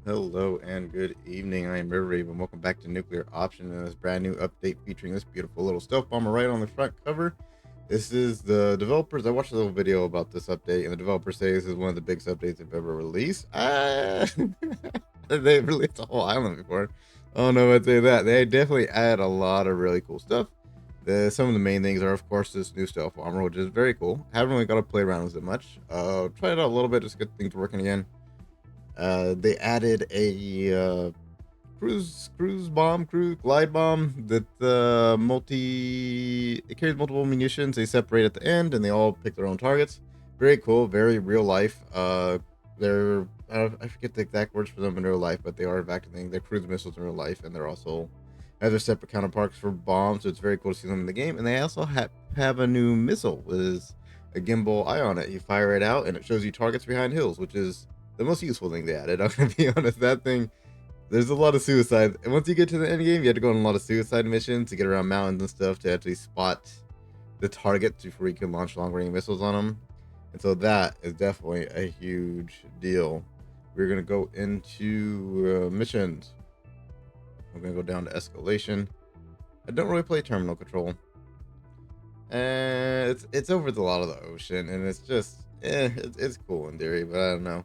Hello and good evening. I am River Raven. Welcome back to Nuclear Option and this brand new update featuring this beautiful little stealth bomber right on the front cover. This is the developers. I watched a little video about this update, and the developers say this is one of the biggest updates they've ever released. They've released a whole island before. I don't know if I'd say that. They definitely add a lot of really cool stuff. Some of the main things are, of course, this new stealth bomber, which is very cool. Haven't really got to play around with it much. Tried it out a little bit just to get things working again. They added a cruise glide bomb that it carries multiple munitions. They separate at the end and they all pick their own targets. Very cool, very real life. They're I forget the exact words for them in real life, but they are acting. They're cruise missiles in real life, and they're also have their separate counterparts for bombs. So it's very cool to see them in the game. And they also have a new missile with a gimbal eye on it. You fire it out, and it shows you targets behind hills, which is the most useful thing they added. I'm gonna be honest. That thing, there's a lot of suicide. And once you get to the end game, you have to go on a lot of suicide missions to get around mountains and stuff to actually spot the targets before you can launch long range missiles on them. And so that is definitely a huge deal. We're gonna go into missions. I'm gonna go down to escalation. I don't really play terminal control, and it's over a lot of the ocean, and it's just it's cool in theory, but I don't know.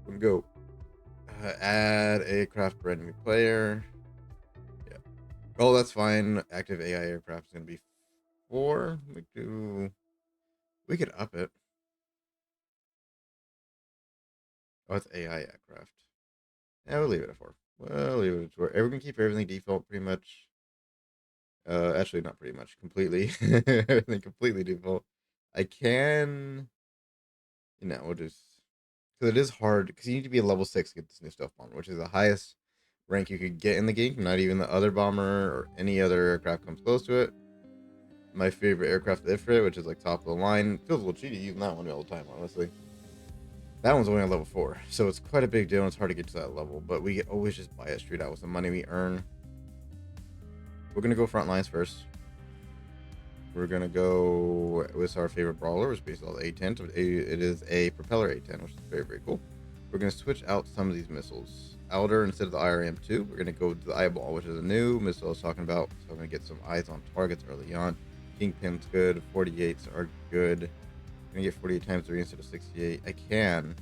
We're gonna go add a craft brand new player. Yeah. Oh, that's fine. Active AI aircraft is gonna be 4. We could up it. Oh, it's AI aircraft. Yeah, we'll leave it at 4. We'll leave it at 4. We're gonna keep everything default pretty much. Actually, not pretty much. Completely. Everything completely default. I can, we'll just because it is hard because you need to be a level 6 to get this new stealth bomber, which is the highest rank you could get in the game. Not even the other bomber or any other aircraft comes close to it. My favorite aircraft, the Ifrit, which is like top of the line. Feels a little cheaty using that one all the time, honestly. That one's only on level 4, so it's quite a big deal. And it's hard to get to that level, but we always just buy it straight out with the money we earn. We're gonna go front lines first. We're gonna go with our favorite brawler, which is basically the A10. It is a propeller A10, which is very, very cool. We're gonna switch out some of these missiles. Elder instead of the IRM2. We're gonna go to the Eyeball, which is a new missile I was talking about. So I'm gonna get some eyes on targets early on. Kingpin's good. 48s are good. I'm gonna get 48 times 3 instead of 68. I can.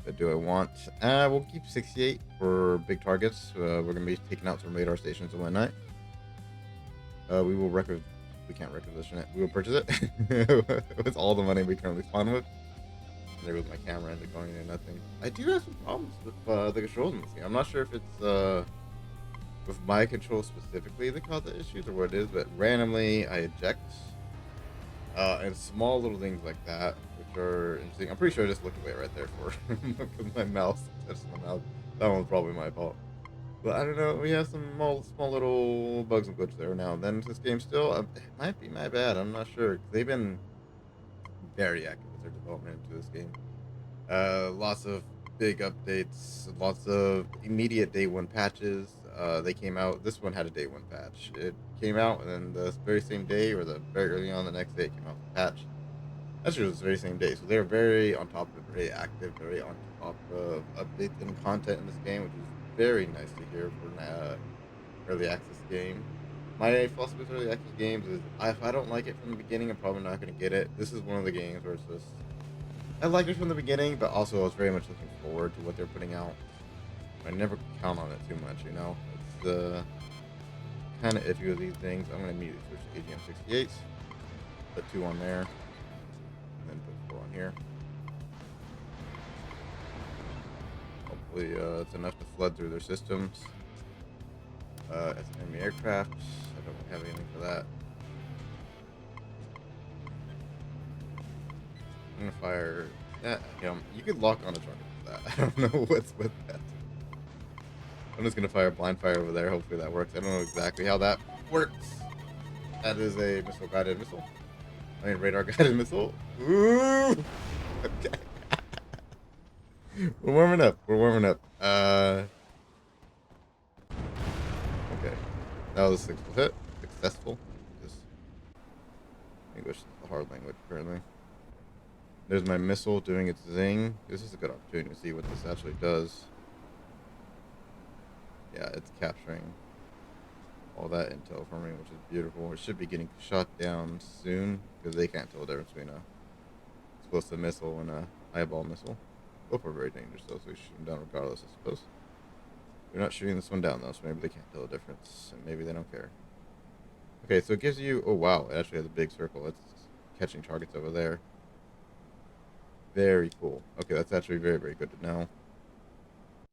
But do I want? We'll keep 68 for big targets. We're gonna be taking out some radar stations and whatnot. We will record. We can't requisition it. We will purchase it with all the money we currently spawn with. And there goes my camera ended going into nothing. I do have some problems with the controls in this game. I'm not sure if it's with my control specifically that cause the issues or what it is, but randomly I eject and small little things like that, which are interesting. I'm pretty sure I just looked away right there for because my mouse touched my mouth. That one was probably my fault. But I don't know. We have some small little bugs and glitches there now and then. This game still, it might be my bad. I'm not sure. They've been very active with their development into this game. Lots of big updates, lots of immediate day one patches. They came out. This one had a day one patch. It came out, and then the very same day, or the very early on the next day, it came out the patch. Actually, it was the very same day. So they were very on top of it, very active, very on top of updates and content in this game, which is very nice to hear for an early access game. My philosophy with early access games is if I don't like it from the beginning, I'm probably not going to get it. This is one of the games where it's just I liked it from the beginning, but also I was very much looking forward to what they're putting out. I never count on it too much. It's kind of iffy with these things. I'm going to immediately switch to AGM 68s, put 2 on there, and then put 4 on here. Hopefully, it's enough to flood through their systems. It's enemy aircraft. I don't have anything for that. I'm gonna fire that. You could lock on a target with that. I don't know what's with that. I'm just gonna fire blind fire over there. Hopefully that works. I don't know exactly how that works. That is a missile guided missile. I mean radar guided missile. Ooh. Okay. We're warming up. We're warming up. Okay. That was a successful hit. Successful. Just English is a hard language currently. There's my missile doing its zing. This is a good opportunity to see what this actually does. Yeah, it's capturing all that intel for me, which is beautiful. It should be getting shot down soon because they can't tell the difference between a explosive missile and a eyeball missile. Both are very dangerous though, so we shoot them down regardless, I suppose. We're not shooting this one down though, so maybe they can't tell the difference, and maybe they don't care. Okay, so it gives you. Oh wow, it actually has a big circle. It's catching targets over there. Very cool. Okay, that's actually very, very good to know. I'm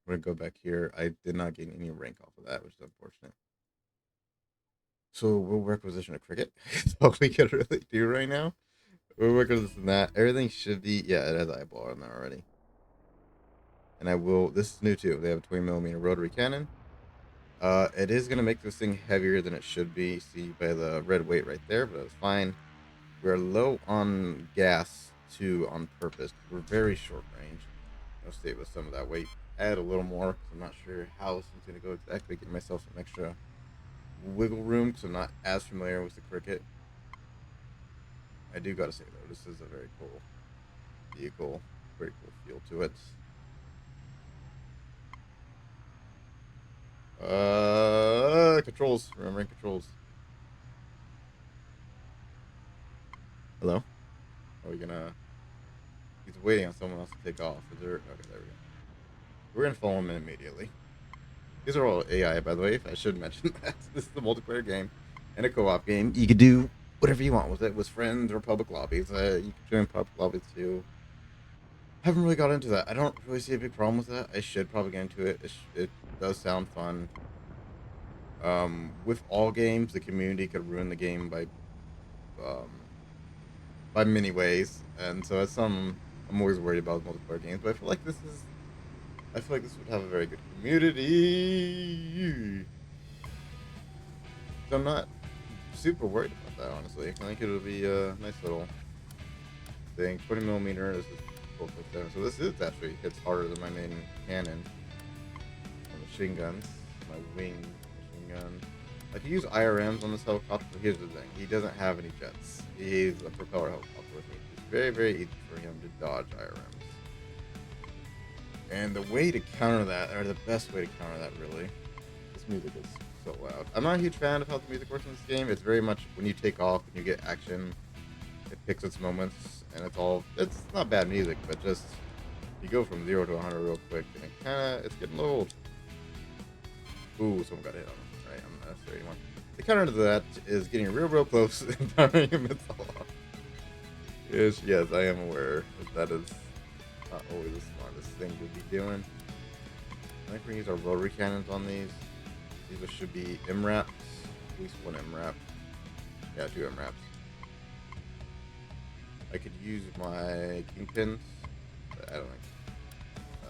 gonna go back here. I did not gain any rank off of that, which is unfortunate. So we'll requisition a cricket. That's all we can really do right now. We'll requisition that. Everything should be. Yeah, it has eyeball on there already. And I will. This is new too. They have a 20 millimeter rotary cannon. It is gonna make this thing heavier than it should be. See by the red weight right there, but that's fine. We're low on gas too on purpose. We're very short range. I'll stay with some of that weight. Add a little more because I'm not sure how this is gonna go exactly. Get myself some extra wiggle room because I'm not as familiar with the cricket. I do gotta say though, this is a very cool vehicle. Very cool feel to it. Controls. Remembering controls. Hello. Are we gonna? He's waiting on someone else to take off. Is there? Okay, there we go. We're gonna follow him in immediately. These are all AI, by the way. If I should mention that this is a multiplayer game and a co-op game. You could do whatever you want with it, with friends or public lobbies. You can join public lobbies too. Haven't really got into that. I don't really see a big problem with that. I should probably get into it. It does sound fun. With all games, the community could ruin the game um, by many ways, and so that's some I'm always worried about multiplayer games. But I feel like this would have a very good community. So I'm not super worried about that, honestly. I think it'll be a nice little thing. 20 millimeter. This is 4.7. So this is actually hits harder than my main cannon. My machine guns, my wing machine gun. I could use IRMs on this helicopter, but here's the thing: he doesn't have any jets. He's a propeller helicopter with me. It's very, very easy for him to dodge IRMs. And the way to counter that, or the best way to counter that, really, this music is so loud. I'm not a huge fan of how the music works in this game. It's very much when you take off and you get action, it picks its moments, and it's not bad music, but just you go from 0 to 100 real quick, and it's getting a little old. Ooh, someone got hit on him. Right, I'm not necessarily anymore. The counter to that is getting real close and firing him off. Yes, I am aware that is not always the smartest thing to be doing. I think we use our rotary cannons on these. These should be MRAPs. At least one MRAP. Yeah, 2 MRAPs. I could use my kingpins, but I don't think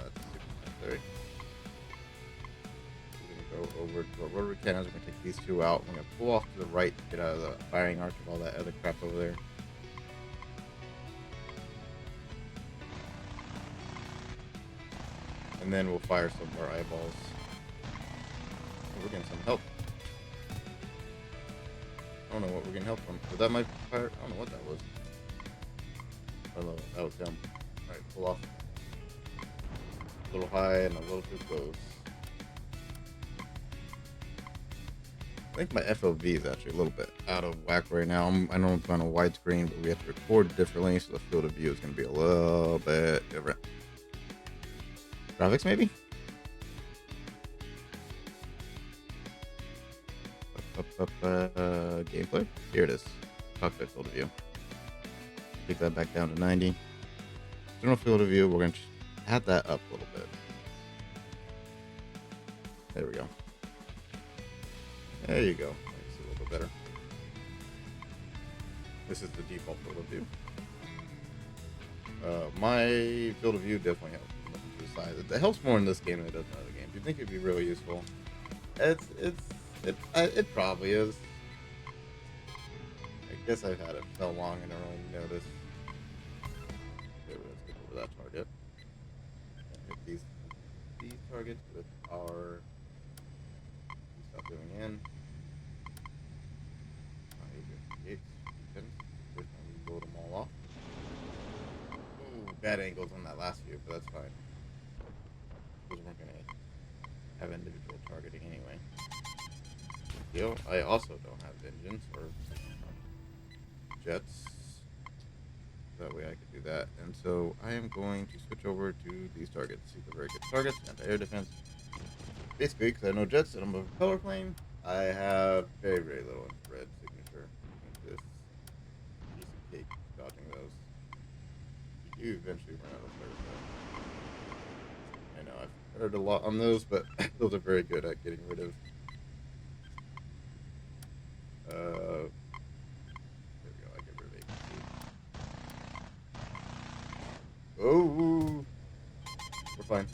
it's super necessary. We're gonna go over to our rotary cannons. We're gonna take these 2 out. We're gonna pull off to the right to get out of the firing arc of all that other crap over there. And then we'll fire some more eyeballs. Oh, we're getting some help. I don't know what we're getting help from. Was that my fire? I don't know what that was. Oh no, that was him. Alright, pull off. A little high and a little too close. I think my FOV is actually a little bit out of whack right now. I know I'm on a widescreen, but we have to record differently, so the field of view is going to be a little bit different. Graphics, maybe? Gameplay? Here it is. Cockpit field of view. Take that back down to 90. General field of view, we're going to add that up a little bit. There we go. There you go. Makes it a little bit better. This is the default field of view. My field of view definitely helps. Size. It helps more in this game than it does in other games. You'd think it'd be really useful. It probably is. I guess I've had it so long I don't really notice. Okay, let's get over that target. Hit these targets with our stop doing in. First time we load them all off. bad angles on that last view, but that's fine. Because we're gonna have individual targeting anyway. Deal. I also don't have engines or jets. That way I could do that. And so I am going to switch over to these targets. These are very good targets. Anti-air defense. Basically, because I know jets and I'm a color plane, I have very, very little infrared signature. This piece of cake dodging those. You do eventually run out of flares though. I know I've heard a lot on those, but those are very good at getting rid of there we go, I get rid of APC. Oh, we're fine.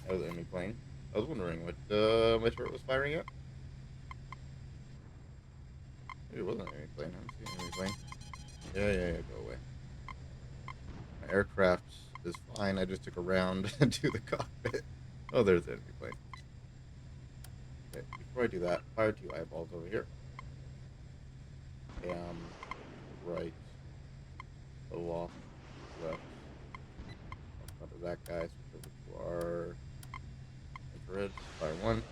That was enemy plane. I was wondering what my turret was firing at. Maybe it wasn't an enemy plane. I don't see an enemy plane. Yeah, go away. My aircraft is fine. I just took a round to the cockpit. Oh, there's the enemy plane. Okay, before I do that, fire 2 eyeballs over here. Bam. Right. Aloft. Left. On top of that guy. Switch over to our infrared. Fire 1. We'll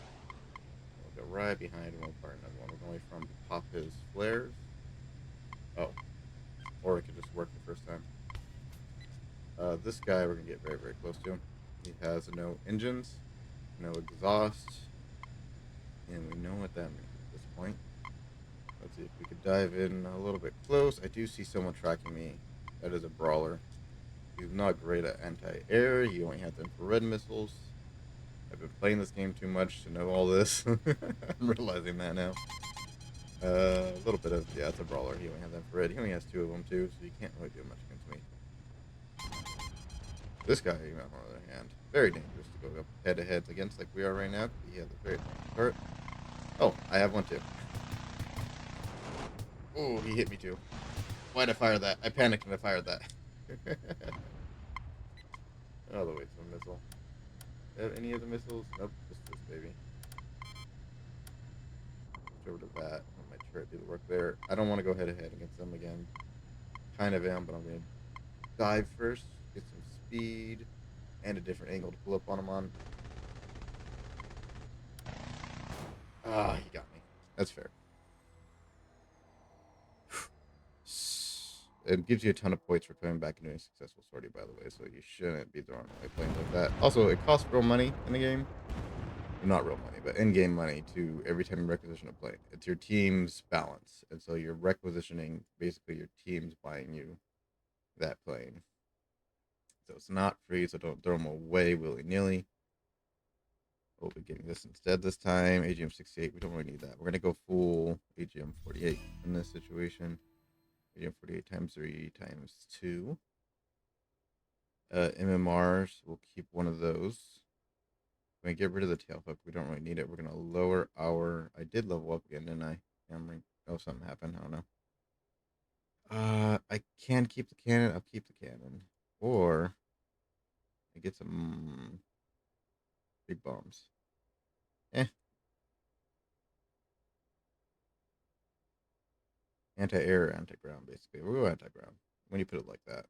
go right behind and we'll fire another one. We're going from to pop his flares. Oh. Or it could just work the first time. This guy we're going to get very, very close to. He has no engines, no exhaust, and we know what that means at this point. Let's see if we could dive in a little bit close. I do see someone tracking me. That is a brawler. He's not great at anti-air. He only has infrared missiles. I've been playing this game too much to know all this. I'm realizing that now. A little bit of, yeah, it's a brawler. He only has infrared. He only has 2 of them too, so you can't really do much against me. This guy, on the other hand, very dangerous to go up head-to-heads against like we are right now. He has a very turret. Oh, I have one too. Oh, he hit me too. Why'd I fire that? I panicked and I fired that. Oh, the wait's a missile. Do you have any other missiles? Nope, just this baby. Switch over to that. Let my turret do the work there. I don't want to go head-to-head against them again. Kind of am, but I'm going to dive first, get some speed, and a different angle to pull up on him on. Ah, he got me. That's fair. It gives you a ton of points for coming back and doing a successful sortie, by the way, so you shouldn't be throwing away planes like that. Also, it costs real money in the game. Well, not real money, but in-game money to every time you requisition a plane. It's your team's balance, and so you're requisitioning, basically your team's buying you that plane. So it's not free, so don't throw them away willy-nilly. We'll be getting this instead this time. AGM-68, we don't really need that. We're going to go full AGM-48 in this situation. AGM-48 times 3 times 2. MMRs, we'll keep one of those. We're going to get rid of the tailhook. We don't really need it. We're going to lower our... I did level up again, didn't I? Oh, something happened. I don't know. I can keep the cannon. I'll keep the cannon. Or I get some big bombs. Anti-air, anti-ground, basically. We'll go anti-ground when you put it like that.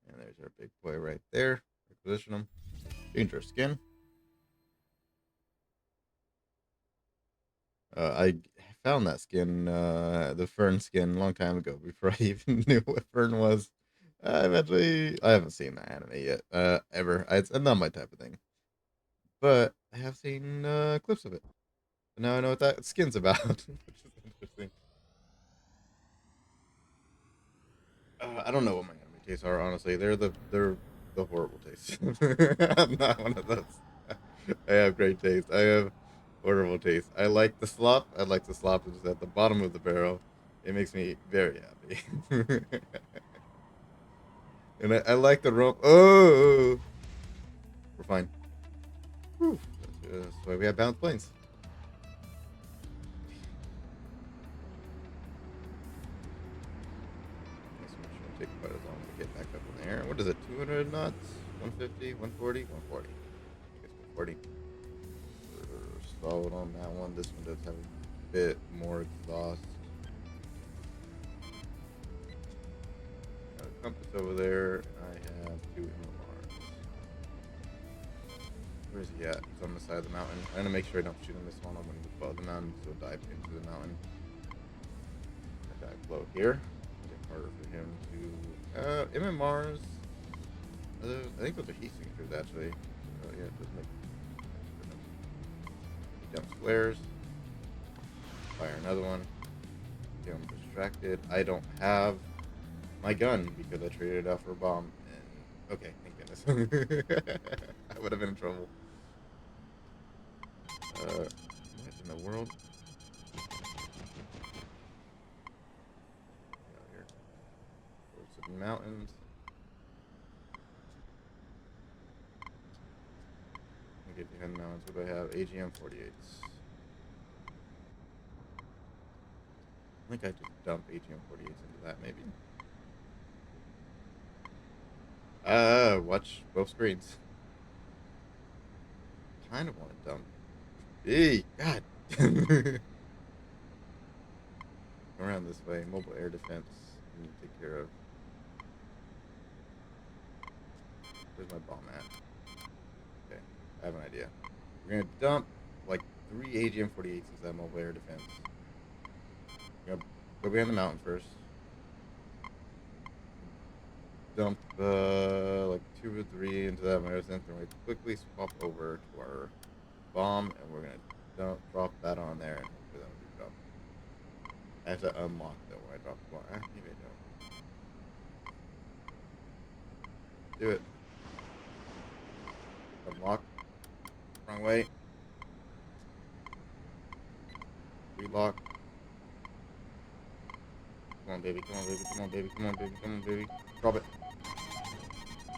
And there's our big boy right there. Reposition him. Change our skin. I found that skin, the Fern skin, a long time ago before I even knew what Fern was. Eventually, I haven't seen that anime yet, ever. It's not my type of thing. But I have seen clips of it. And now I know what that skin's about, which is interesting. I don't know what my anime tastes are, honestly. They're the horrible tastes. I'm not one of those. I have great taste. I have horrible taste. I like the slop. I like the slop that's at the bottom of the barrel. It makes me very happy. And I like the rope. Oh, we're fine. Whew. That's why we have balanced planes. This one shouldn't take quite as long to get back up in the air. What is it? 200 knots? 150? 140? 140. I guess 140. Solid on that one. This one does have a bit more exhaust. Gotta compass over there, and I have 2 MMRs. Where is he at? He's on the side of the mountain. I'm gonna make sure I don't shoot him this one. I'm gonna move above the mountain, so dive into the mountain. I dive low here. Make it harder for him to. MMRs. I think those are heat signatures actually. Yeah, it does make. He dumps flares. Fire another one. Get him distracted. I don't have my gun because I traded it out for a bomb. And okay, thank goodness. I would have been in trouble. What in the world? Get out here. Towards the mountains. Get behind the mountains. What do I have? AGM 48s. I think I just dump AGM 48s into that, maybe. Watch both screens. Kind of want to dump. Hey, God. Around this way. Mobile air defense. I need to take care of. Where's my bomb at? Okay, I have an idea. We're gonna dump like 3 AGM 48s into that mobile air defense. We're gonna go behind the mountain first. Dump like 2 or 3 into that air defense, and we quickly swap over to our bomb, and we're gonna drop that on there, and hopefully that'll do the job. I have to unlock though when I drop the bomb. Maybe I don't. Do it. Unlock. Wrong way. Relock. Come on, baby. Come on, baby. Come on, baby. Come on, baby. Come on, baby. Drop it.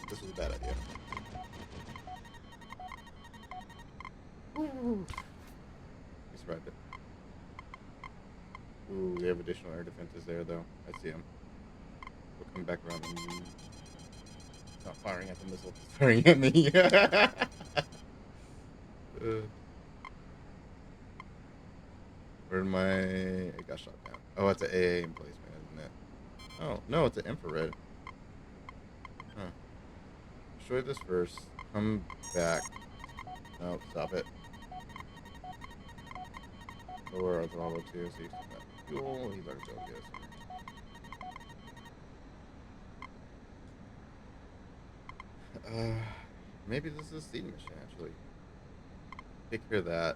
This was a bad idea. Ooh. We survived it. Ooh, they have additional air defenses there, though. I see them. We'll come back around and... It's not firing at the missile. It's firing at me. Where'd my... It got shot down. Oh, it's an AA emplacement, isn't it? Oh, no, it's an infrared. Huh. Destroy this first. Come back. No, stop it. Lower our throttle too, so he's got fuel. He's already able to get us somewhere. Maybe this is a seed mission, actually. Take care of that.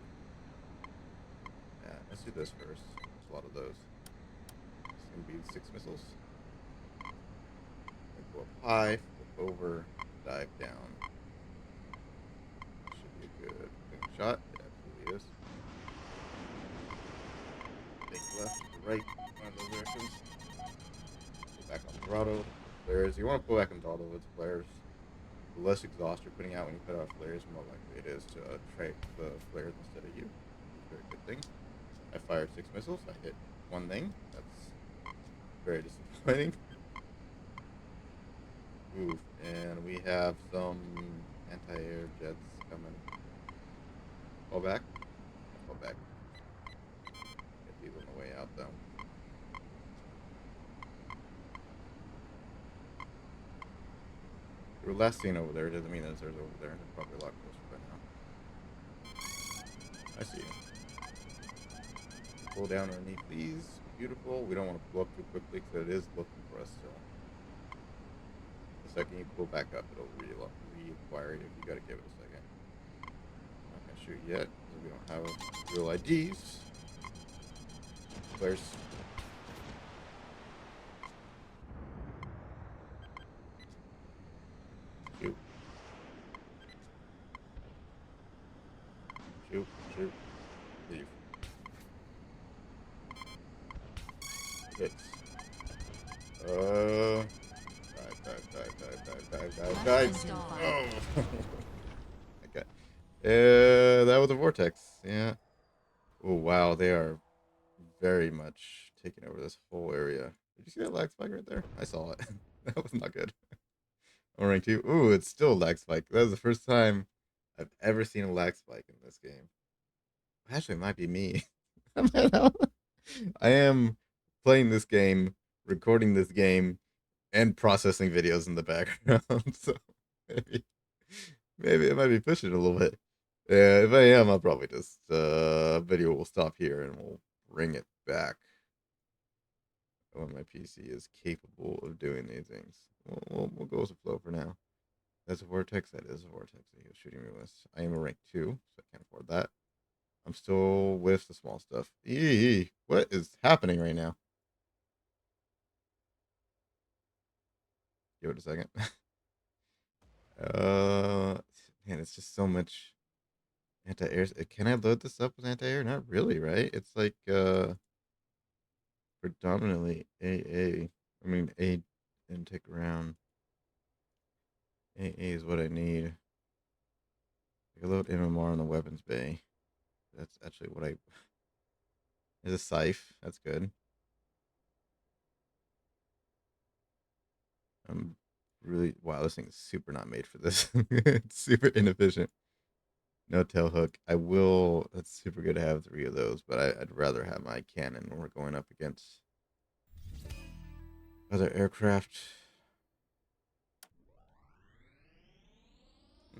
Yeah, let's do this first. There's a lot of those. It's gonna be 6 missiles. Go up high, flip over, dive down. Should be a good shot. It absolutely is. Think left to right, one of those directions. Go back on throttle. Flares. You want to pull back on throttle with flares. The less exhaust you're putting out when you put out flares, the more likely it is to track the flares instead of you. It's a very good thing. I fired 6 missiles. I hit 1 thing. That's very disappointing. Ooh, and we have some anti-air jets coming. Fall back. Fall back. Get these on the way out, though. The last scene over there doesn't mean that there's over there. There's probably a lot closer by now. I see you. Pull down underneath these. Beautiful. We don't want to pull up too quickly because it is looking for us still. The second you pull back up, it'll reacquire you. You gotta give it a second. I'm not gonna shoot yet because we don't have real IDs. Flares. Shoot. Shoot. Shoot. Leave. Hits. Dive. Oh. Okay. That was a vortex. Yeah. Oh, wow. They are very much taking over this whole area. Did you see that lag spike right there? I saw it. That was not good. I'm rank 2. Ooh, it's still a lag spike. That was the first time I've ever seen a lag spike in this game. Actually, it might be me. I am playing this game, recording this game, and processing videos in the background. So maybe, maybe it might be pushing a little bit. Yeah, if I am, I'll probably just video will stop here and we'll bring it back when my PC is capable of doing these things. We'll go with the flow for now. That's a vortex. That is a vortex that he was shooting me with. I am a rank 2, so I can't afford that. I'm still with the small stuff. Eee, what is happening right now? Give it a second. uh, Man, it's just so much anti-air. Can I load this up with anti-air? Not really, right? It's like predominantly AA. I mean A intake round. AA is what I need. I can load MMR on the weapons bay. That's actually what I. Is a scythe. That's good. I'm really wow. This thing is super not made for this. It's super inefficient. No tail hook. I will. That's super good to have 3 of those, but I'd rather have my cannon when we're going up against other aircraft.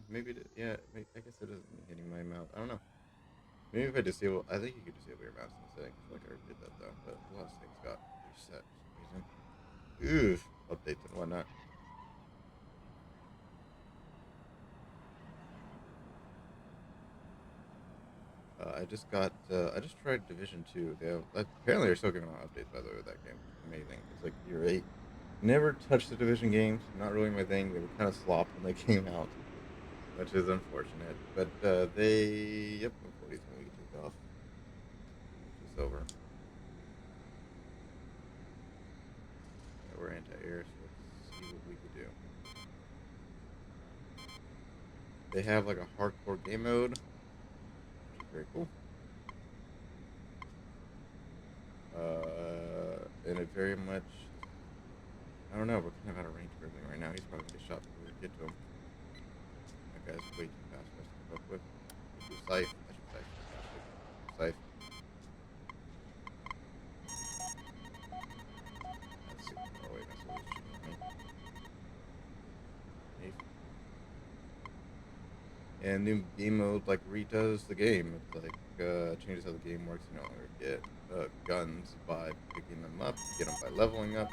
Maybe yeah. I guess it isn't hitting my mouth. I don't know. Maybe if I disable, I think you could disable your mouse in the settings. I feel like I already did that though, but a lot of things got reset for some reason. Oof, updates and whatnot. I just tried Division 2. They have, apparently they're still giving out updates, by the way, with that game. It's amazing. It's like year 8. Never touched the Division games. Not really my thing. They were kind of slopped when they came out, which is unfortunate. But yep, 40 is when we take off. It's over. Yeah, we're anti-air, so let's see what we could do. They have like a hardcore game mode, which is very cool. And it very much, I don't know, we're kind of out of range for everything right now. He's probably gonna get shot before we get to him. That guy's way too fast for us to keep up with. Let's do Scythe. I should Scythe faster. Scythe. That's super far away. That's what he's shooting at me. And new game mode like redoes the game. It's like changes how the game works. You no longer get guns by picking them up. You get them by leveling up.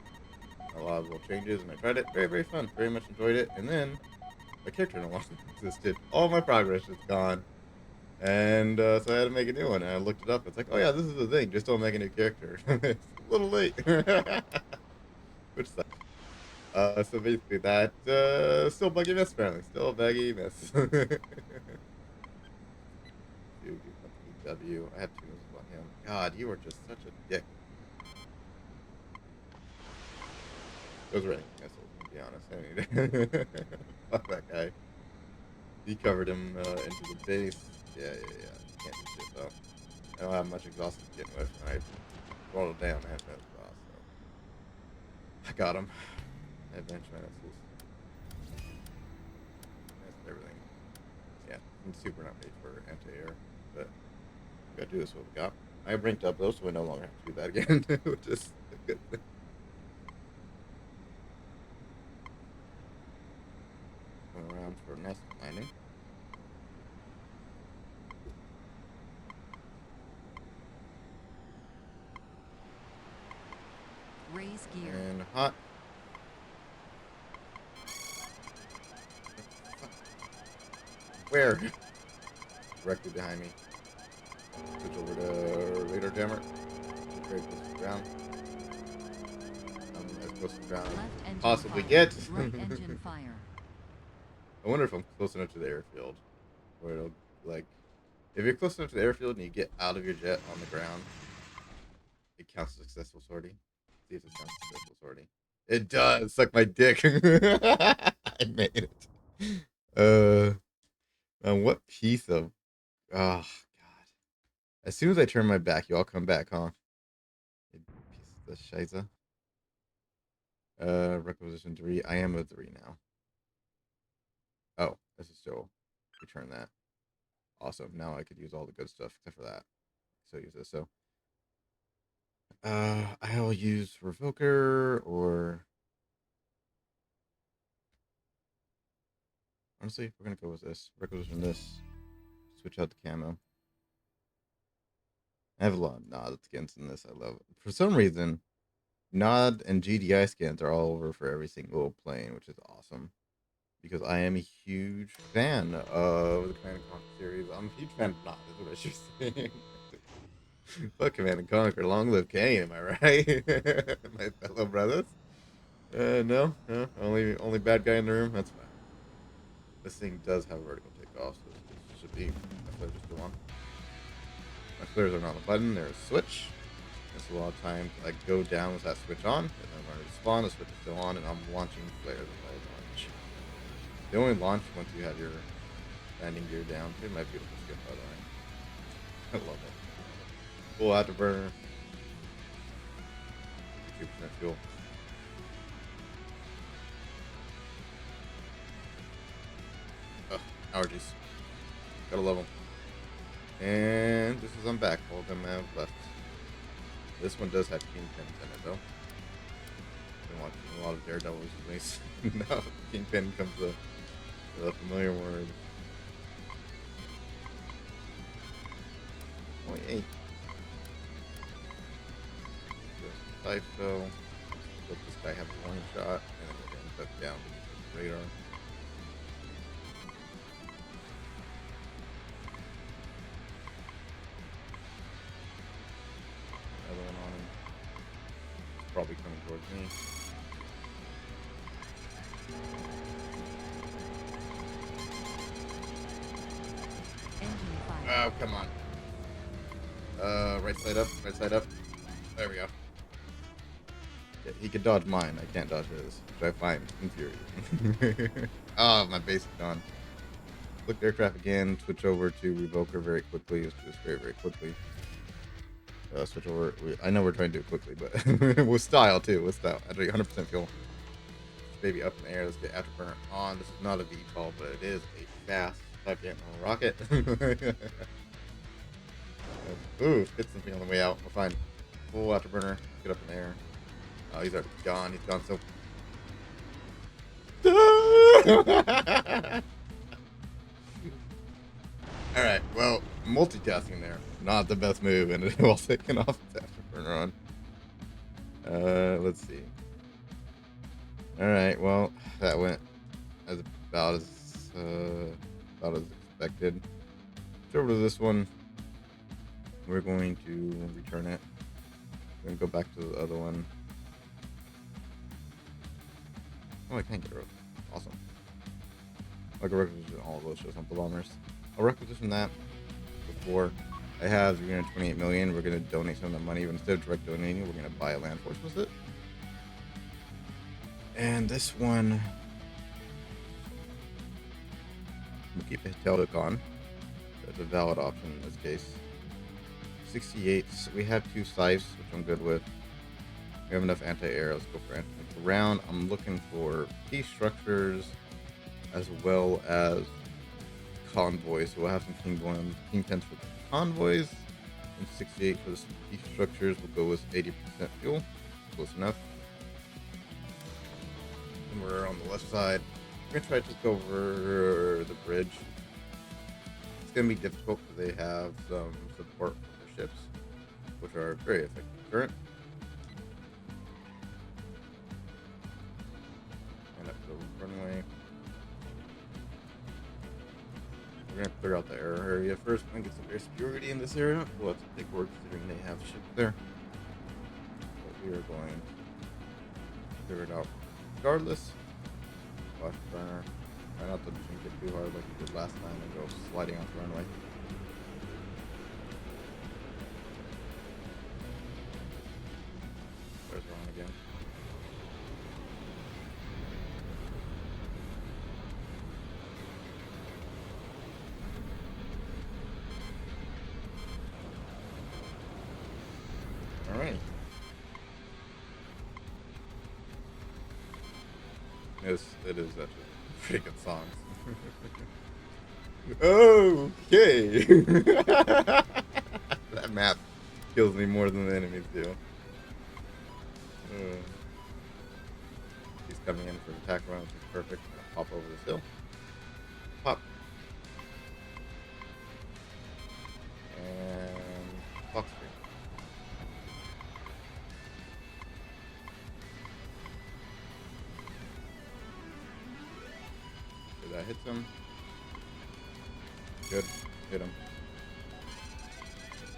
A lot of little changes, and I tried it. Very, very fun. Very much enjoyed it. And then my character no longer existed. All my progress is gone. And so I had to make a new one. And I looked it up. It's like, oh yeah, this is the thing. Just don't make a new character. It's a little late. Which sucks. So basically that, still buggy miss apparently. Still a buggy miss. Dude, EW. I have 2 misses on him. God, you are just such a dick. Those were missiles, to be honest. I mean, fuck that guy. He covered him into the base. Yeah. Can't do shit though. I don't have much exhaust to begin with, and I rolled it down. I have no exhaust, so I got him. I have bench missiles. That's everything. Yeah, I'm super not made for anti-air, but we gotta do this what we got. I ranked up though, so we no longer have to do that again, which is a good thing. Going around for nest landing. Raise gear. And hot. Where? Directly behind me. Switch over to radar jammer. Very close to the ground. I'm as close to the ground as Left engine possibly fire. get. Right engine fire. I wonder if I'm close enough to the airfield where it'll, like, if you're close enough to the airfield and you get out of your jet on the ground, it counts as successful sortie. See if it counts as successful sortie. It does. Suck my dick. I made it. Uh, what piece of, oh god. As soon as I turn my back, you all come back, huh? You piece of shiza. Requisition 3. I am a 3 now. Oh, this is still return that. Awesome. Now I could use all the good stuff except for that. So use this. So I'll use Revoker or Honestly, we're gonna go with this. Requisition this. Switch out the camo. I have a lot of Nod skins in this. I love it. For some reason, Nod and GDI skins are all over for every single plane, which is awesome. Because I am a huge fan of the Command and Conquer series. I'm a huge fan of Nod, is what I should say. Fuck Command and Conquer, long live Kane, am I right? My fellow brothers. No, only bad guy in the room. That's fine. This thing does have a vertical takeoff, so this should be my flares are still on. My flares are not on the button. There's a switch. There's a lot of times I go down with that switch on, and then when I respawn, the switch is still on, and I'm launching flares as I launch. They only launch once you have your landing gear down. Here's my beautiful skin, by the way. I love it. Full afterburner. 2% fuel. Ugh, allergies. Gotta love them. And this is I'm back. All of them have left. This one does have Kingpins in it, though. Been watching a lot of Daredevils recently. No, Kingpin comes a familiar word. Oh, hey. Type though. Let this guy have one shot, and then we're gonna duck down beneath the radar. Another one on him. It's probably coming towards me. Engine fire. Oh, come on. Right side up, right side up. There we go. Yeah, he could dodge mine. I can't dodge his, which I find infuriating. Oh, my base is gone. Click aircraft again. Switch over to Revoker very quickly. Let's do this very quickly. Switch over. I know we're trying to do it quickly, but with style too. With style. At 100% fuel. Baby up in the air. Let's get afterburner on. This is not a VTOL, but it is a fast fucking rocket. Ooh, hit something on the way out. We're fine. Full afterburner. Get up in the air. Oh, he's already gone. He's gone so. Alright, well, multitasking there. Not the best move, and it was taken off the afterburner on. Let's see. Alright, well, that went as about as expected. Let's over to this one. We're going to return it. We're going to go back to the other one. Oh, I can't get rid of it. Awesome. Like a requisition all of those shows on the bombers. I'll requisition that before. I have 328 million. We're going to donate some of the money. But instead of direct donating, we're going to buy a land force with it. And this one, we'll keep a tail hook on. That's a valid option in this case. 68. We have 2 scythes, which I'm good with. We have enough anti-air. Let's go for anti-round. I'm looking for peace structures as well as convoys. So we'll have some Kingpins for convoys and 68 for the peace structures. We'll go with 80% fuel. Close enough. And we're on the left side. We're gonna try to just go over the bridge. It's gonna be difficult because they have some support for their ships, which are very effective current. And up the runway. We're gonna clear out the air area first. We're gonna get some air security in this area. Well, that's a big word considering they have ships there. But we are going to clear it out regardless. Flash burner. Try not to drink it too hard like we did last time and go sliding off the runway. There's wrong again. Alright. Yes, it is actually pretty good songs. Okay. That map kills me more than the enemies do. He's coming in for attack run, which is perfect. I'll pop over this hill. good. Hit him.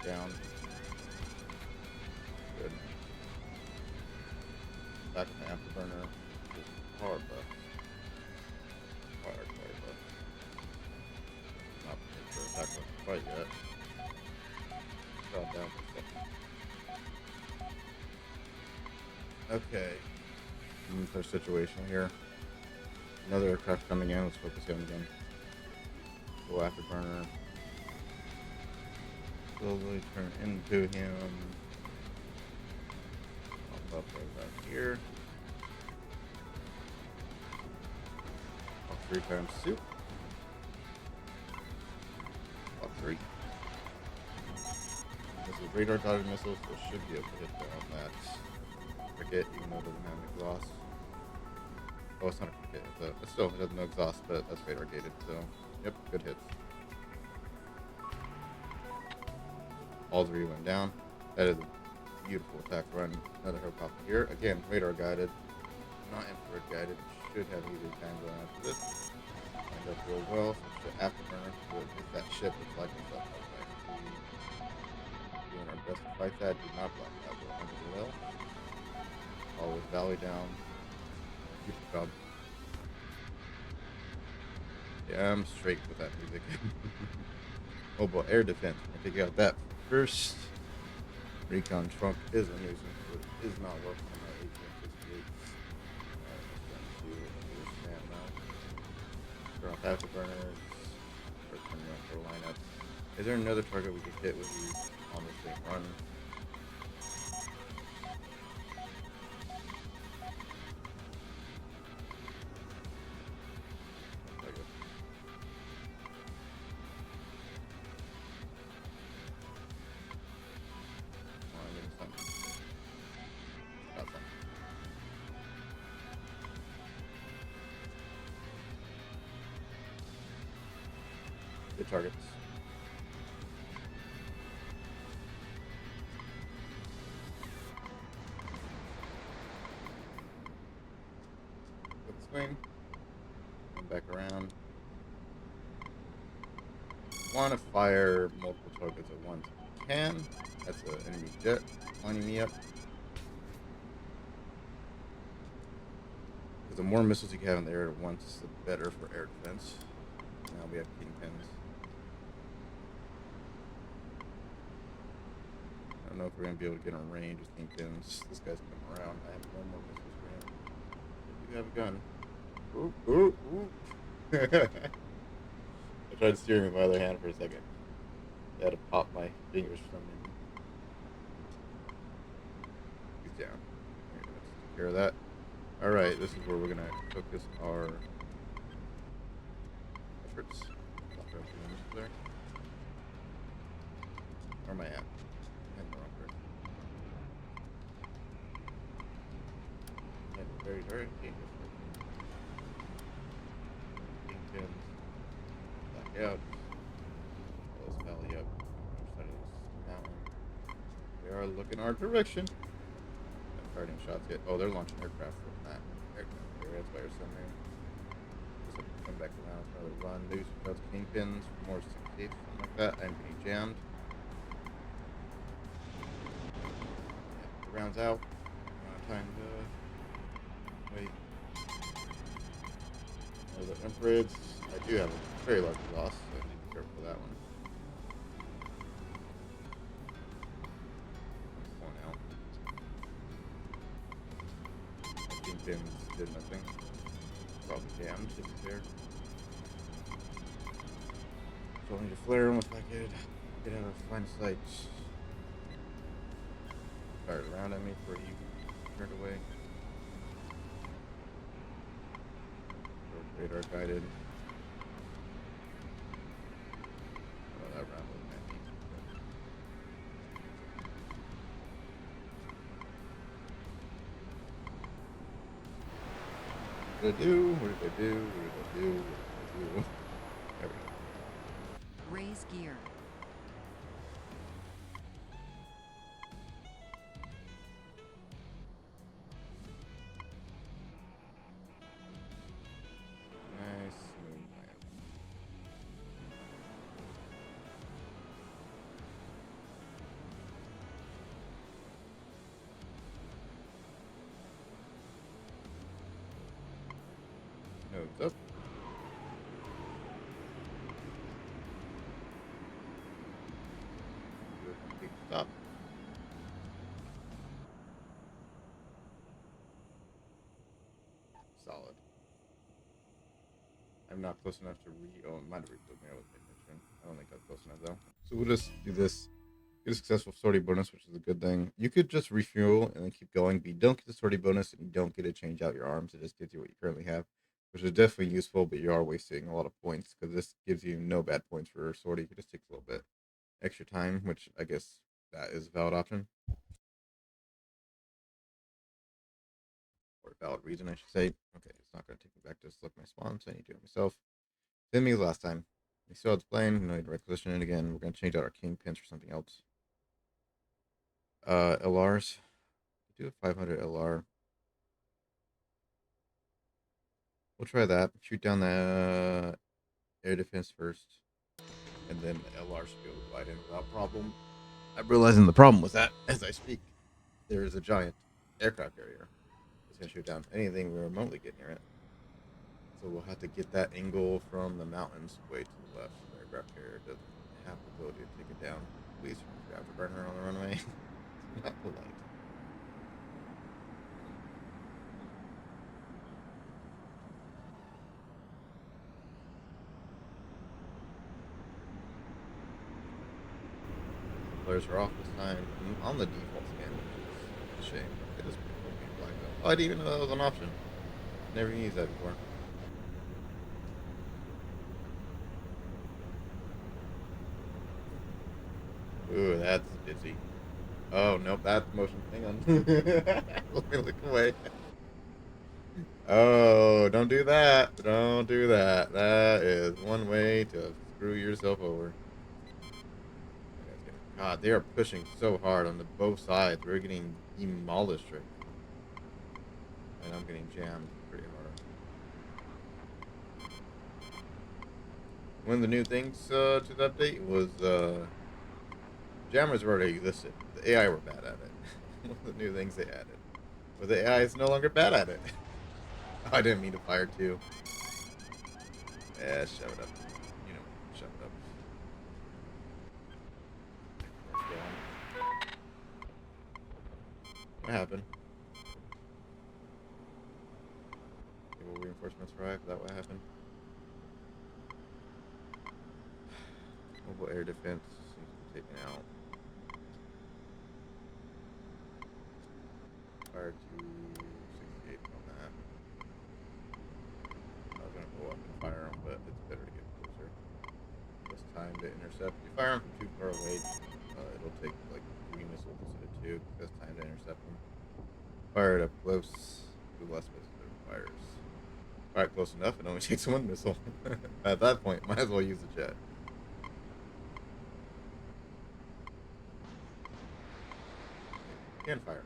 Down. Good. Back with the afterburner. Hard buff. Fire buff. Not prepared for attack buff quite yet. Drop down for a second. Okay. Our situation here. Another aircraft coming in. Let's focus him again. Go afterburner. Slowly turn into him. Pop up right back here. Pop 3 times 2. Pop 3. This is radar guided missiles, so it should be able to hit down that cricket, even though it doesn't have an exhaust. Oh, it's not a cricket. It's still, it has no exhaust, but that's radar gated, so yep, good hits. All 3 went down. That is a beautiful attack run. Another helicopter here. Again, radar guided, not infrared guided. Should have needed time going after this. Lined up real well. So the afterburner to hit that ship. Looks like it's up. Doing our best to fight that. Did not block that well. Always valley down. Beautiful job. Yeah, I'm straight with that music. Oh boy, air defense. I take out that first. Recon trunk is a nuisance, but it is not working on my 1868. Turn off afterburners. Or turn around for a lineup. Is there another target we could hit with you on this thing run? Good targets. Good swing. Come back around. Want to fire multiple targets at once. Can. That's an enemy jet lining me up. Because the more missiles you have in the air at once, the better for air defense. Now we have kingpins. I don't know if we're going to be able to get in range with kingpins. This guy's coming around. I have no more missiles for him. You have a gun. Ooh, ooh, ooh. I tried steering with my other hand for a second. I had to pop my fingers from him. He's down. Let's take care of that. Alright, this is where we're going to focus our efforts. There. Where am I at? And the wrong person. And very, very dangerous. Kingpins. Back out. Let's valley up. Other side of this mountain. They are looking our direction. Not firing shots yet. Oh, they're launching aircraft from that aircraft area. That's why you're so many. Come back around for another run. Maybe some shots kingpins, more 68, something like that. I'm getting jammed. Yeah, the round's out. Time to wait. The infrareds. I do have a very large loss, so I need to be careful with that one. One out. Kingpins did nothing. Probably jammed, to be fair. So I need to flare him if I could get out of line of sight. Fired around at me before he turned away. Radar guided. Oh, that round was nasty. What did I do? What did I do? What did I do? What did I do? There we go. Raise gear. Nice. moves up. Do a complete stop. Solid. I'm not close enough to oh, it might have rebooted me. I wasn't paying attention. I don't think I'm close enough though. So we'll just do this. Get a successful sortie bonus, which is a good thing. You could just refuel and then keep going, but you don't get the sortie bonus and you don't get to change out your arms. It just gives you what you currently have, which is definitely useful, but you are wasting a lot of points because this gives you no bad points for sortie. It just takes a little bit extra time, which I guess that is a valid option. Or a valid reason, I should say. Okay, it's not going to take me back to select my spawn, so I need to do it myself. Same me as last time. We still have the plane. No need to requisition it again. We're going to change out our kingpins for something else. LRs. Do a 500 LR. We'll try that. Shoot down the air defense first, and then the LR should be able to glide in without problem. I'm realizing the problem with that as I speak. There is a giant aircraft carrier. It's going to shoot down anything we remotely get near it. So we'll have to get that angle from the mountains way to the left. The aircraft carrier doesn't have the ability to take it down. Please, afterburner on the runway. It's not polite. Flares are off this time. I'm on the default scan, which is a shame. It is being blacked out. Oh, I didn't even know that was an option. Never used that before. Ooh, that's dizzy. Oh, nope, that's motion. Hang on. Let me look away. Oh, don't do that. Don't do that. That is one way to screw yourself over. God, they are pushing so hard on both sides. We're getting demolished right now. And I'm getting jammed pretty hard. One of the new things to the update was jammers already existed. The AI were bad at it. One of the new things they added. But the AI is no longer bad at it. I didn't mean to fire too. Yeah, shut it up. You know, shut it up. What happened? Naval reinforcements arrived. Is that what happened? Mobile air defense seems to be taken out. Fire 268 on that. I was gonna go up and fire them, but it's better to get closer. This time to intercept. If you fire them from too far away, it'll take like 3 missiles instead of 2. This time to intercept them. Fire it up close. Do less missiles it fires. Fire it close enough, it only takes 1 missile. At that point, might as well use the jet. You can fire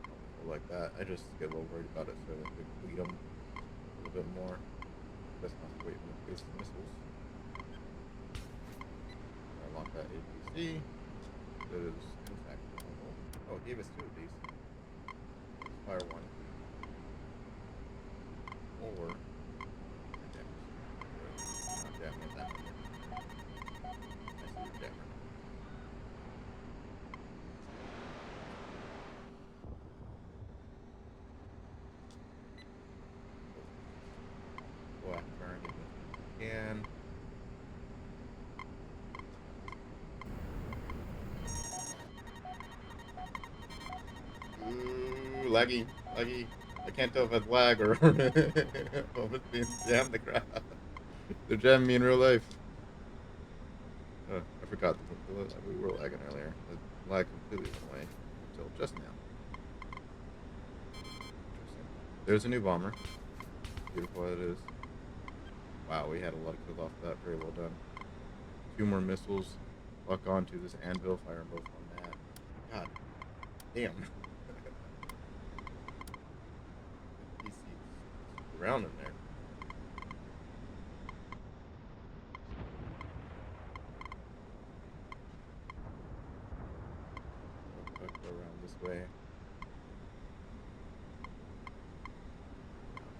like that. I just get a little worried about it, so I deplete them a little bit more. Best not to wait for the base missiles. I want that APC. That is intact. Oh, it gave us 2 of these. Let's fire 1. Or not jamming at that moment. I see your jammer. Go after and get what you can. Ooh, laggy, laggy. I can't tell if it's lag or if it's being jammed the crap. They're jamming me in real life. I forgot that we were lagging earlier. The lag completely went away until just now. Interesting. There's a new bomber. Beautiful it is. Wow, we had a lot of kills off of that. Very well done. 2 more missiles. Lock onto this anvil. Fire them both on that. God damn. PC's around in there. Go around this way.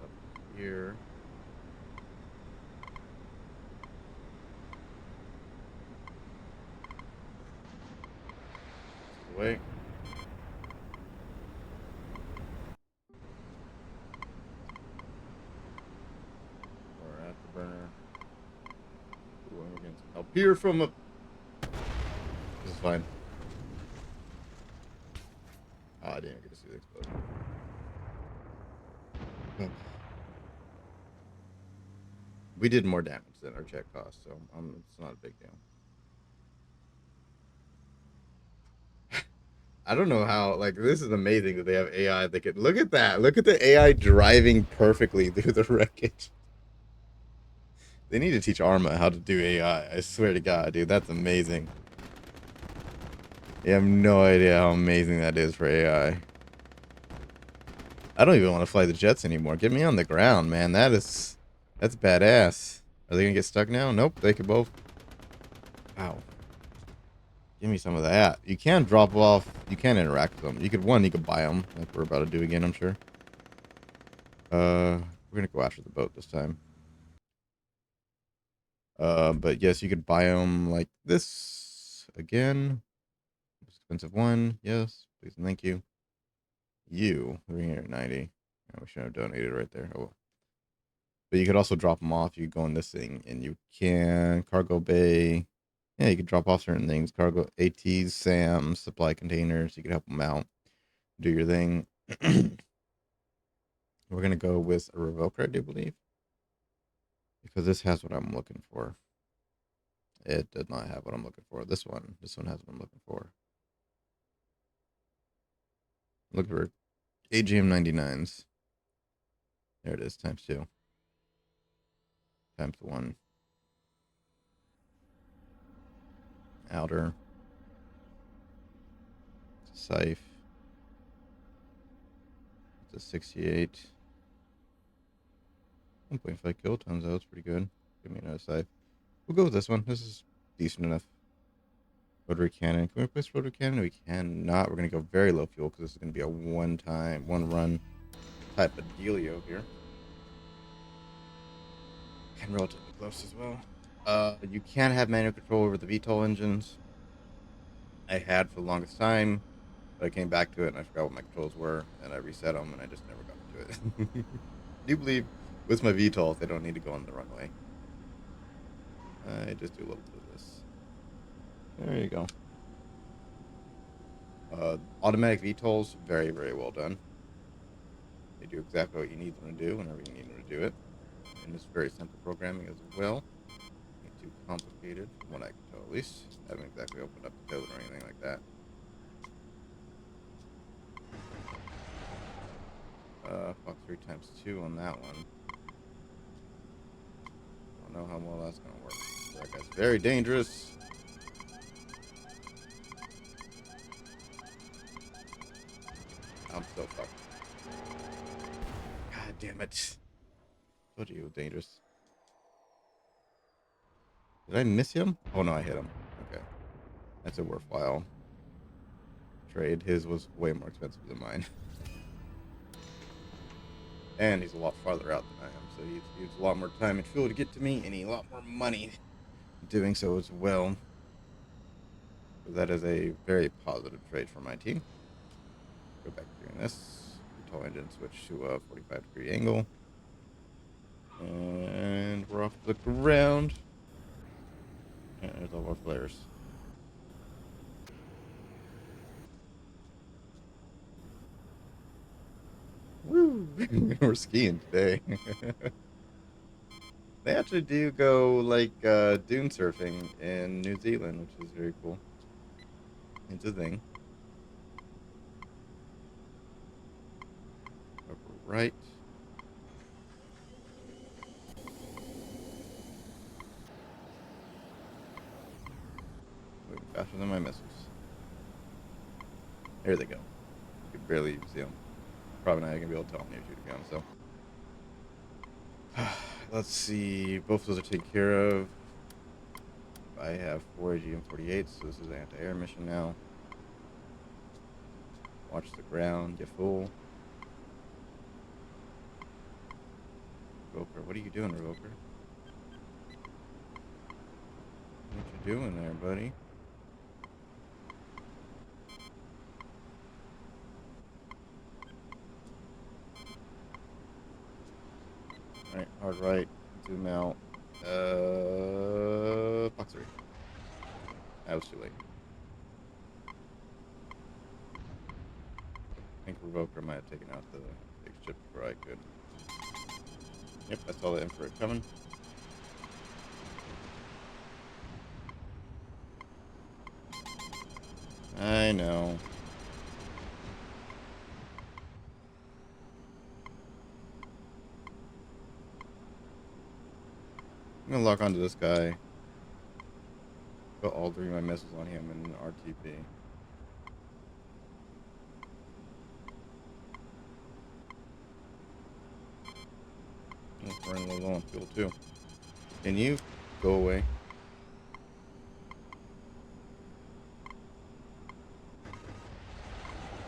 Up here. way. Or afterburner. Ooh, I'm getting some help here from a. This is fine. Oh, I didn't get to see the explosion. We did more damage than our check cost, so it's not a big deal. I don't know how. Like, this is amazing that they have AI. They could look at that. Look at the AI driving perfectly through the wreckage. They need to teach Arma how to do AI. I swear to God, dude, that's amazing. You have no idea how amazing that is for AI. I don't even want to fly the jets anymore. Get me on the ground, man. That's badass. Are they gonna get stuck now? Nope. They could both. Wow. Give me some of that. You can drop off. You can interact with them. You could buy them, like we're about to do again, I'm sure. We're gonna go after the boat this time. But yes, you could buy them like this again. Most expensive one. Yes, please and thank you. You 390. Oh, we should have donated right there. Oh well. But you could also drop them off. You could go in this thing, and you can cargo bay. Yeah, you could drop off certain things. Cargo ATs, SAMs, supply containers. You could help them out. Do your thing. We're gonna go with a revoker, I do believe, because this has what I'm looking for. It does not have what I'm looking for. This one has what I'm looking for. Look for AGM 99s. There it is, times 2. Times 1. Outer. Scythe. It's a 68. 1.5 kilotons, though. It's pretty good. Give me another scythe. We'll go with this one. This is decent enough. Rotary cannon. Can we replace rotary cannon? We cannot. We're going to go very low fuel because this is going to be a one run type of dealio here. And relatively close as well. You can have manual control over the VTOL engines. I had for the longest time, but I came back to it and I forgot what my controls were, and I reset them, and I just never got into it. I do believe with my VTOLs, they don't need to go on the runway. I just do a little bit of this. There you go. Automatic VTOLs, very, very well done. They do exactly what you need them to do whenever you need them to do it. And it's very simple programming as well. Not too complicated, from what I can tell at least. I haven't exactly opened up the code or anything like that. Fuck 3 times 2 on that one. Don't know how well that's gonna work. That guy's very dangerous. I'm so fucked. God damn it. Told you he was dangerous. Did I miss him? Oh no, I hit him. Okay. That's a worthwhile trade. His was way more expensive than mine. And he's a lot farther out than I am, so he's used a lot more time and fuel to get to me, and he a lot more money doing so as well. So that is a very positive trade for my team. Go back to doing this. VTOL engine switch to a 45-degree angle. And we're off the ground. And there's all our flares. Woo! We're skiing today. They actually do go like dune surfing in New Zealand, which is very cool. It's a thing. Upper right. Moving faster than my missiles. There they go. You can barely even see them. Probably not gonna be able to tell them near you, to be honest. So, let's see. Both those are taken care of. I have 4 AGM-48, so this is an anti-air mission now. Watch the ground, get full. Revoker, what are you doing, Revoker? What you doing there, buddy? hard right, zoom out. Fox 3. That was too late. I think Revoker might have taken out the big ship before I could. Yep, that's all the infrared coming. I know. I'm gonna lock onto this guy. Put all 3 of my missiles on him in an RTB. We're running a little low on fuel too. Can you go away?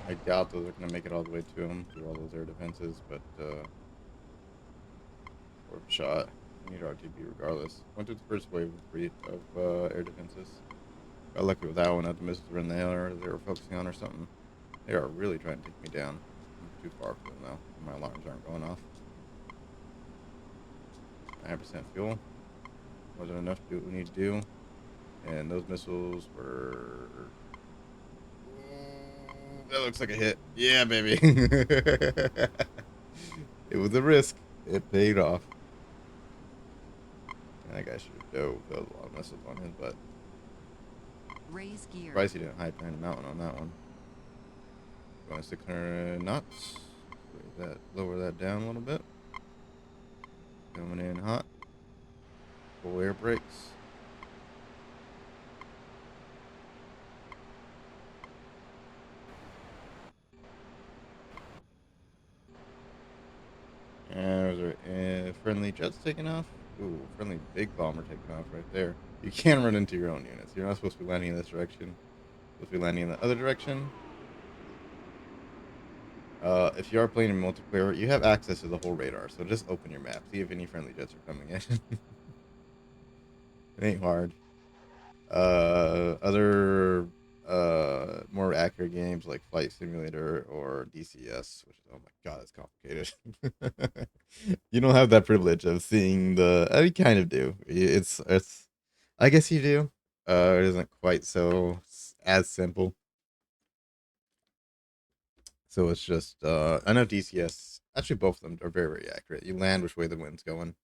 I doubt those are gonna make it all the way to him through all those air defenses, but warp shot. I need RTB regardless. Went through the first wave of air defenses. Got lucky with that one. That the missiles were in the air they were focusing on or something. They are really trying to take me down. I'm too far for them now. My alarms aren't going off. 9% fuel. Wasn't enough to do what we need to do. And those missiles were... That looks like a hit. Yeah, baby. It was a risk. It paid off. And that guy should have dove. There was a lot of missiles on his butt. Raise gear. Surprised he didn't hide behind a mountain on that one. Going 600 knots. Lower that down a little bit. Coming in hot. Full air brakes. And there's our friendly jets taking off. Ooh, friendly big bomber taking off right there. You can run into your own units. You're not supposed to be landing in this direction. You're supposed to be landing in the other direction. If you are playing in multiplayer, you have access to the whole radar. So just open your map. See if any friendly jets are coming in. It ain't hard. Other more accurate games like Flight Simulator or DCS, which oh my god, it's complicated. You don't have that privilege of seeing the. You kind of do. It's. I guess you do. It isn't quite so as simple. So it's just. I know DCS. Actually, both of them are very very accurate. You land which way the wind's going.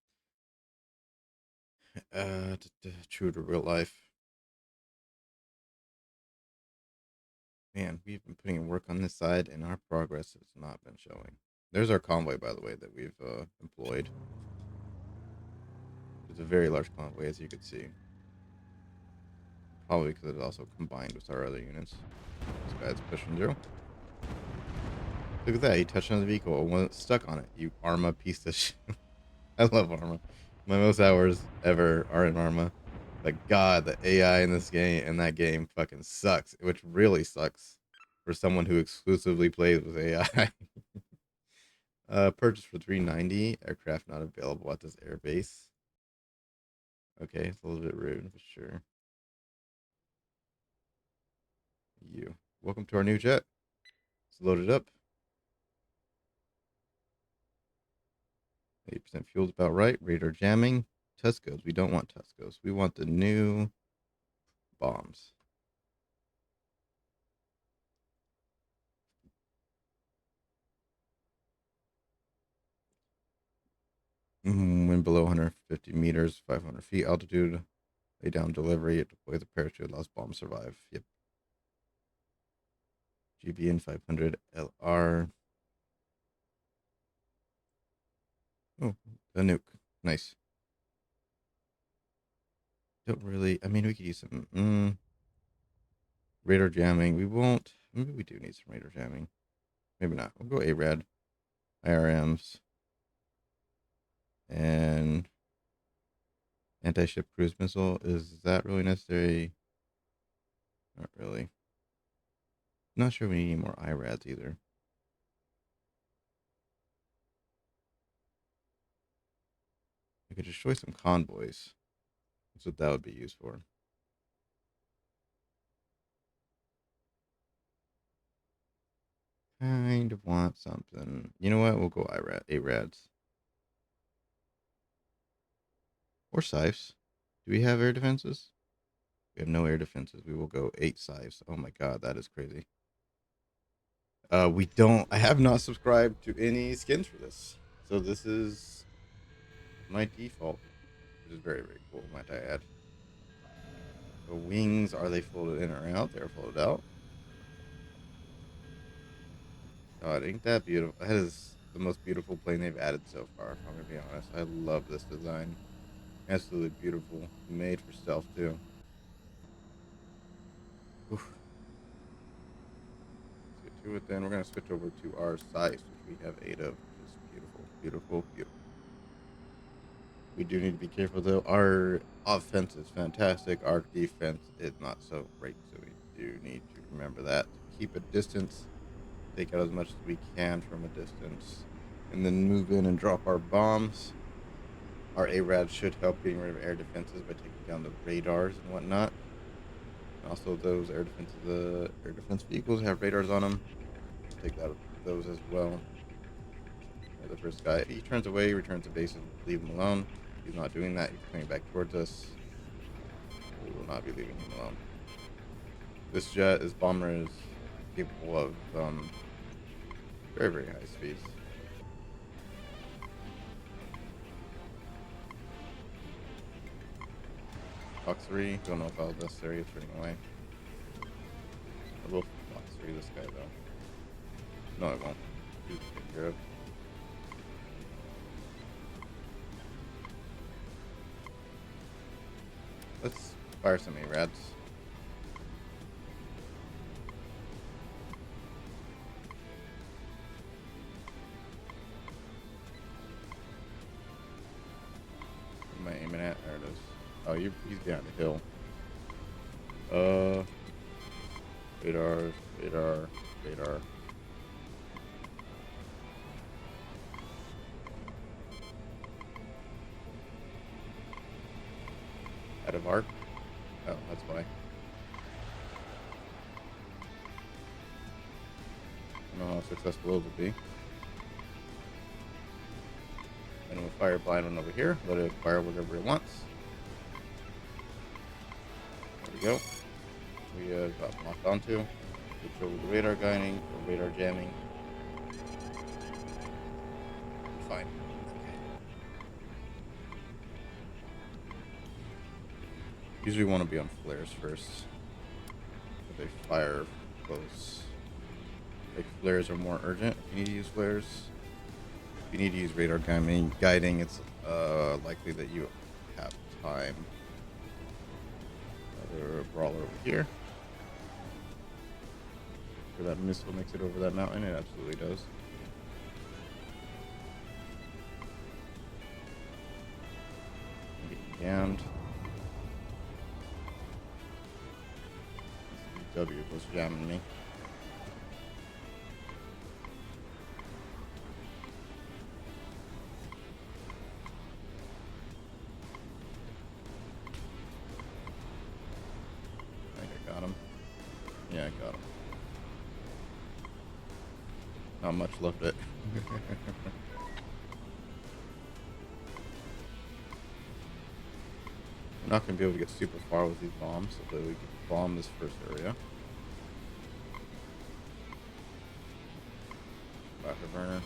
True to real life. Man, we've been putting in work on this side, and our progress has not been showing. There's our convoy, by the way, that we've employed. It's a very large convoy, as you can see. Probably because it's also combined with our other units. This guy's pushing through. Look at that, he touched another vehicle and wasn't stuck on it. You Arma piece of shit. I love Arma. My most hours ever are in Arma. But God, the AI in this game and that game fucking sucks, which really sucks for someone who exclusively plays with AI. Purchase for 390. Aircraft not available at this airbase. Okay, it's a little bit rude, for sure. You. Welcome to our new jet. It's loaded up. 8% fuel's about right. Radar jamming. Tuscos. We don't want Tuscos. We want the new bombs. Wind below 150 meters, 500 feet altitude. Lay down delivery. Deploy the parachute. Allows bomb survive. Yep. GBN 500 LR. Oh, the nuke. Nice. Don't really. I mean, we could use some radar jamming. We won't. Maybe we do need some radar jamming. Maybe not. We'll go ARAD, IRMs, and anti-ship cruise missile. Is that really necessary? Not really. Not sure we need any more IRADs either. We could destroy some convoys. That's what that would be used for. Kind of want something. You know what? We'll go IRAD, ARADs. Or scythes. Do we have air defenses? We have no air defenses. We will go 8 scythes. Oh my god, that is crazy. We don't. I have not subscribed to any skins for this, so this is my default, which is very very cool. Might I add? The wings, are they folded in or out? They're folded out. God, ain't that beautiful? That is the most beautiful plane they've added so far. If I'm gonna be honest, I love this design. Absolutely beautiful. Made for stealth too. Oof. Let's get to it then. We're gonna switch over to our size, which we have 8 of. Just beautiful, beautiful, beautiful. We do need to be careful though. Our offense is fantastic. Our defense is not so great, so we do need to remember that. Keep a distance, take out as much as we can from a distance, and then move in and drop our bombs. Our ARAD should help getting rid of air defenses by taking down the radars and whatnot. Also, those air defenses, the air defense vehicles have radars on them. Take out those as well. The first guy, he turns away, returns to base, and leave him alone. He's not doing that. He's coming back towards us. We will not be leaving him alone. This jet, this bomber, is capable of very, very high speeds. Fox 3, don't know if that was necessary. It's turning away. I will Fox 3 this guy though. No, it won't. He's taken care of. Let's fire some ARADs. What am I aiming at? There it is. Oh, he's behind the hill. Radar, radar, radar. Out of arc? Oh, that's why. I don't know how successful it will be. And we'll fire blind one over here. Let it fire whatever it wants. There we go. We got locked onto. Switch over to radar guiding or radar jamming. Fine. Okay. Usually want to be on flares first. But they fire close. Like flares are more urgent if you need to use flares. If you need to use radar guiding, it's likely that you have time. Another brawler over here. Sure that missile makes it over that mountain. It absolutely does. I'm getting jammed. W was jamming me. I think I got him. Yeah, I got him. Not much left of it. We're not going to be able to get super far with these bombs, so that we can bomb this first area. Afterburner.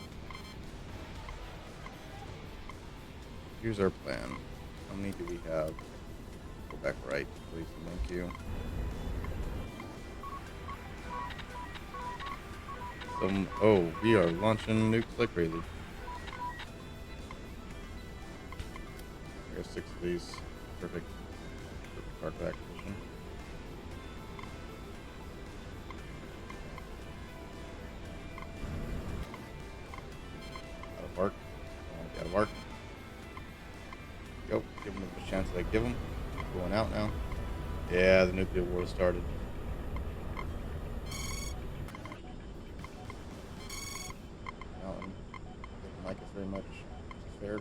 Here's our plan. How many do we have? Go back right, please, and thank you. Oh, we are launching nukes like crazy. I got 6 of these. Perfect. Perfect arc acquisition. Out of arc. Out of arc. Go. Give them the chance that I give them. Going out now. Yeah, the nuclear war started. Mountain. Doesn't like it very much. It's fair.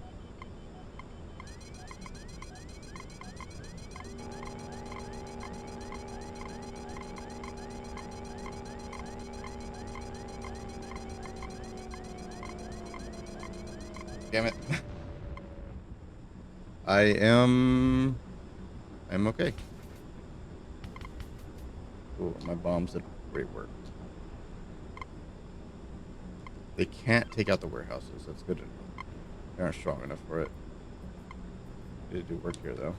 Damn it. I'm okay. Cool. My bombs did great work. They can't take out the warehouses. That's good to know. They aren't strong enough for it. They did do work here, though.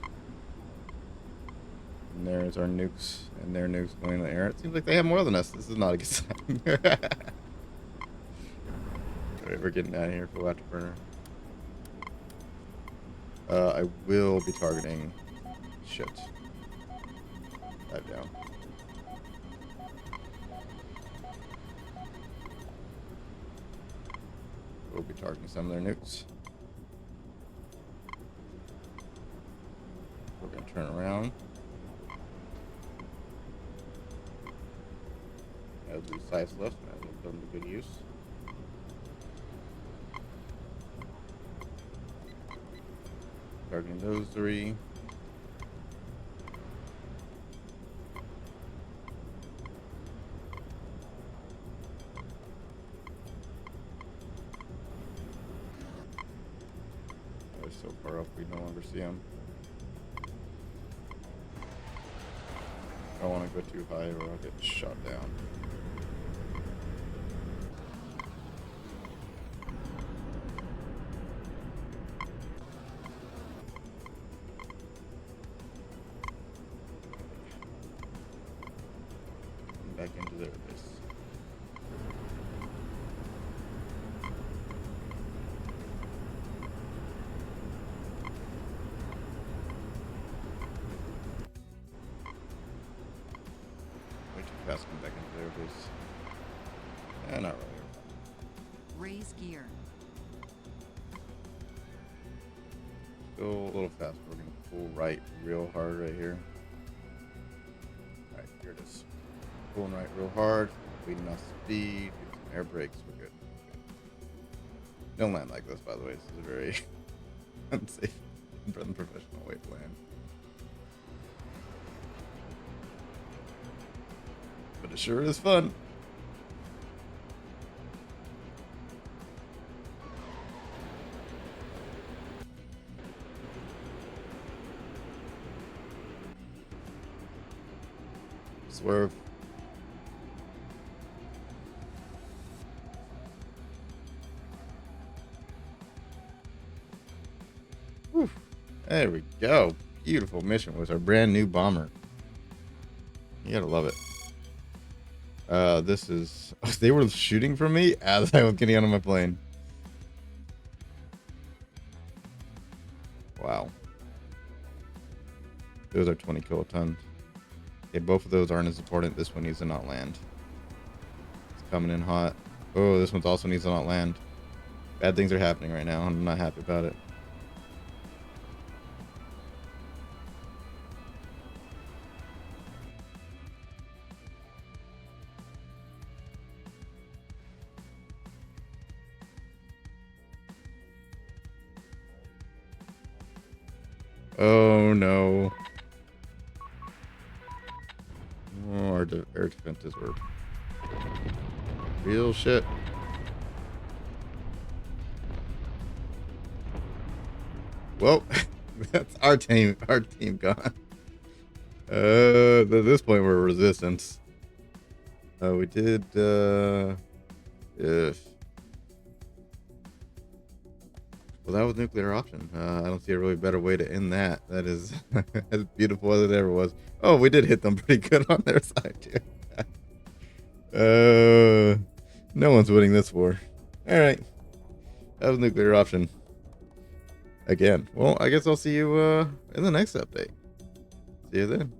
And there's our nukes and their nukes going in the air. It seems like they have more than us. This is not a good sign. Alright, we're getting out of here for Afterburner. I will be targeting... Shit. Dive down. We'll be targeting some of their nukes. We're going to turn around. As these sites left, and I've done to good use. Targeting those three. They're so far up, we no longer see them. I don't want to go too high or I'll get shot down. Back into their base. Way too fast coming back into their base. Yeah, not really. Raise gear. Still a little fast. We're gonna pull right real hard right here. Alright, here it is. Pulling right real hard. Leading off speed. Do some air brakes. We're good. Don't land like this, by the way. This is a very unsafe and unprofessional way to land. But it sure is fun. Swerve. Whew. There we go. Beautiful mission with our brand new bomber. You gotta love it. This is... They were shooting from me as I was getting out of my plane. Wow. Those are 20 kilotons. Okay, both of those aren't as important. This one needs to not land. It's coming in hot. Oh, this one also needs to not land. Bad things are happening right now. I'm not happy about it. Oh no. Oh, our air defenses were real shit. Well, that's our team gone. At this point we're resistance. We did if well, that was nuclear option. I don't see a really better way to end that. That is as beautiful as it ever was. Oh, we did hit them pretty good on their side too. No one's winning this war. All right, that was nuclear option. Again. Well, I guess I'll see you in the next update. See you then.